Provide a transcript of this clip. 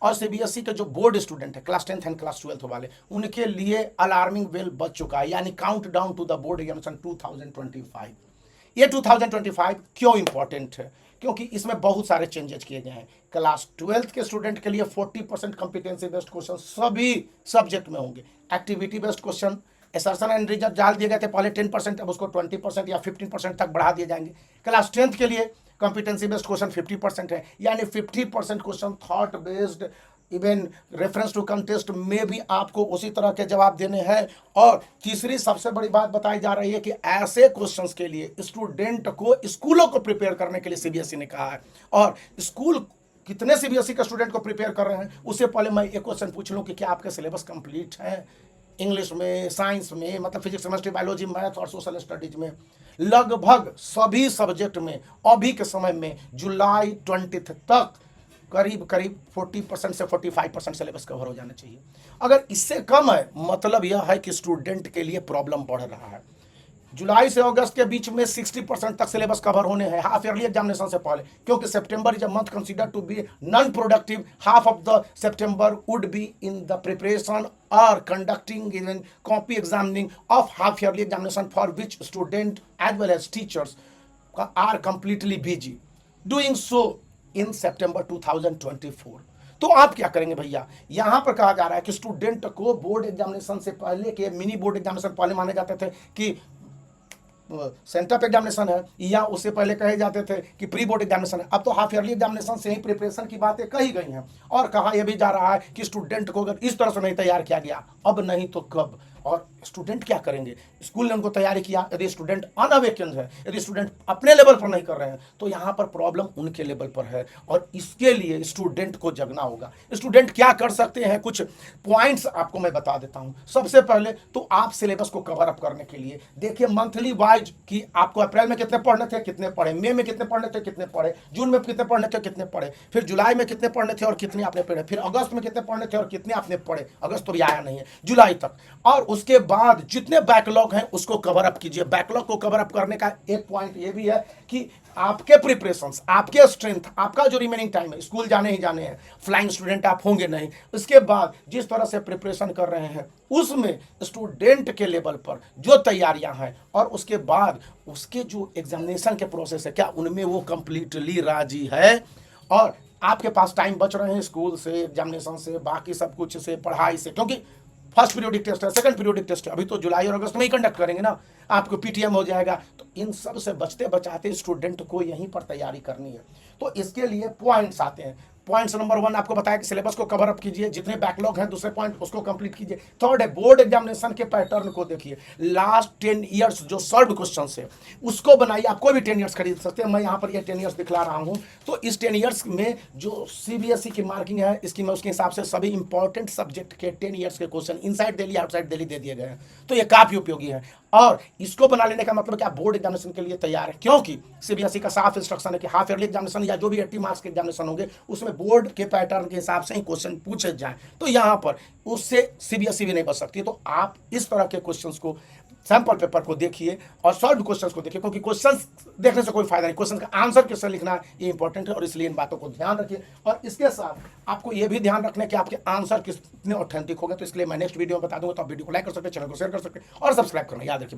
और सीबीएसई के जो बोर्ड स्टूडेंट है class 10th and class 12th वाले, उनके लिए अलार्मिंग बेल बज चुका है, यानी count down to the board examination 2025। ये 2025 क्यों इंपॉर्टेंट है? क्योंकि इसमें बहुत सारे चेंजेस किए गए हैं। क्लास 12th के स्टूडेंट के लिए 40% कॉम्पिटेंसी बेस्ड क्वेश्चन सभी सब्जेक्ट में होंगे। Activity based question, assertion and result डाल दिए गए थे पहले 10%, अब उसको 20% या 15% तक बढ़ा दिए जाएंगे। क्लास 10th के लिए कॉम्पिटेंसी बेस्ड क्वेश्चन 50% है, यानी 50% question thought based, even reference to contest में भी आपको उसी तरह के जवाब देने हैं। और तीसरी सबसे बड़ी बात बताई जा रही है कि ऐसे क्वेश्चंस के लिए स्टूडेंट को स्कूलों को प्रिपेयर करने के लिए सीबीएसई ने कहा है। और स्कूल कितने सीबीएसई के स्टूडेंट को प्रिपेयर कर रहे हैं, उससे पहले मैं एक क्वेश्चन पूछ लूँ कि क्या आपका सिलेबस कंप्लीट है? इंग्लिश में, साइंस में, मतलब फिजिक्स, केमिस्ट्री, बायोलॉजी, मैथ और सोशल स्टडीज में लगभग सभी सब्जेक्ट में अभी के समय में जुलाई 20 तक करीब करीब 40% से 45% सिलेबस कवर हो जाना चाहिए। अगर इससे कम है, मतलब यह है कि स्टूडेंट के लिए प्रॉब्लम बढ़ रहा है। जुलाई से अगस्त के बीच में 60% तक सिलेबस कवर होने हैं हाफ ईयरली एग्जामिनेशन से पहले, क्योंकि September is a month consider to be non productive. Half of the September would be in the preparation और conducting even copy examining of half yearly examination for which student as well as teachers are completely busy doing so in September 2024। तो आप क्या करेंगे भैया? यहां पर कहा जा रहा है कि स्टूडेंट को बोर्ड एग्जामिनेशन से पहले के मिनी बोर्ड एग्जामिनेशन पहले माने जाते थे कि सेंटर पे एग्जामिनेशन है, या उससे पहले कहे जाते थे कि प्री बोर्ड एग्जामिनेशन है। अब तो हाफ ईयरली एग्जामिनेशन से ही प्रिपरेशन की बातें कही गई हैं। और कहा यह भी जा रहा है कि स्टूडेंट को अगर इस तरह से नहीं तैयार किया गया, अब नहीं तो कब? और स्टूडेंट क्या करेंगे? स्कूल ने उनको तैयारी किया, यदि स्टूडेंट अनअवेकेंड है, यदि स्टूडेंट अपने लेवल पर नहीं कर रहे हैं, तो यहाँ पर प्रॉब्लम उनके लेवल पर है। और इसके लिए स्टूडेंट को जगना होगा। स्टूडेंट क्या कर सकते हैं, कुछ पॉइंट्स आपको मैं बता देता हूँ। सबसे पहले तो आप सिलेबस को कवर अप करने के लिए देखिए मंथली वाइज कि आपको अप्रैल में कितने पढ़ने थे, कितने पढ़े, मई में कितने पढ़ने थे, कितने पढ़े, जून में कितने पढ़ने थे, कितने पढ़े, फिर जुलाई में कितने पढ़ने थे और कितने आपने पढ़े, फिर अगस्त में कितने पढ़ने थे और कितने आपने पढ़े, अगस्त तो भी आया नहीं है, जुलाई तक। और उसके बाद जितने बैकलॉग हैं उसको कवर अप कीजिए। बैकलॉग को कवर अप करने का एक पॉइंट ये भी है कि आपके प्रिपरेशंस, आपके स्ट्रेंथ, आपका जो रिमेनिंग टाइम है, स्कूल जाने ही जाने हैं, फ्लाइंग स्टूडेंट आप होंगे नहीं, उसके बाद जिस तरह से प्रिपरेशन कर रहे हैं उसमें स्टूडेंट के लेवल पर जो तैयारियां हैं और उसके बाद उसके जो एग्जामिनेशन के प्रोसेस है, क्या उनमें वो कंप्लीटली राजी है? और आपके पास टाइम बच रहे हैं स्कूल से, एग्जामिनेशन से, बाकी सब कुछ से, पढ़ाई से, क्योंकि फर्स्ट पीरियोडिक टेस्ट है, सेकंड पीरियोडिक टेस्ट है, अभी तो जुलाई और अगस्त में ही कंडक्ट करेंगे ना, आपको पीटीएम हो जाएगा। तो इन सब से बचते बचाते स्टूडेंट को यहीं पर तैयारी करनी है। तो इसके लिए पॉइंट्स आते हैं। पॉइंट्स नंबर 1 आपको बताया कि सिलेबस को कवर अप कीजिए, जितने बैकलॉग हैं, दूसरे पॉइंट उसको कंप्लीट कीजिए। थर्ड है बोर्ड एग्जामिनेशन के पैटर्न को देखिए, लास्ट 10 ईयर्स जो सॉल्व क्वेश्चन है उसको बनाइए। आप कोई भी 10 ईयर्स खरीद सकते हैं, मैं यहाँ पर ये 10 ईयर्स दिखला रहा हूँ। तो इस 10 ईयर्स में जो सीबीएसई की मार्किंग है, इसकी मैं उसके हिसाब से सभी इंपॉर्टेंट सब्जेक्ट के 10 ईयर्स के question inside Delhi outside Delhi दे दिए गए हैं। तो ये काफी उपयोगी है। और इसको बना लेने का मतलब क्या, बोर्ड एग्जामिनेशन के लिए तैयार है, क्योंकि सीबीएसई का साफ इंस्ट्रक्शन है कि हाफ ईयरली एग्जामिनेशन या जो भी 80 मार्क्स के एग्जामिनेशन होंगे उसमें बोर्ड के पैटर्न के हिसाब से ही क्वेश्चन पूछे जाए। तो यहाँ पर उससे सीबीएसई भी नहीं बच सकती। तो आप इस तरह के क्वेश्चंस को, सैंपल पेपर को देखिए और सॉल्व क्वेश्चंस को देखिए, क्योंकि क्वेश्चंस देखने से कोई फायदा नहीं, क्वेश्चन का आंसर किससे लिखना है ये इंपॉर्टेंट है। और इसलिए इन बातों को ध्यान रखिए। और इसके साथ आपको ये भी ध्यान रखना है कि आपके आंसर कितने ऑथेंटिक हो गए। तो इसलिए मैं नेक्स्ट वीडियो में बता दूंगा, तो आप वीडियो को लाइक कर सकते हैं, चैनल को शेयर कर सकते हैं और सब्सक्राइब करना याद रखिए।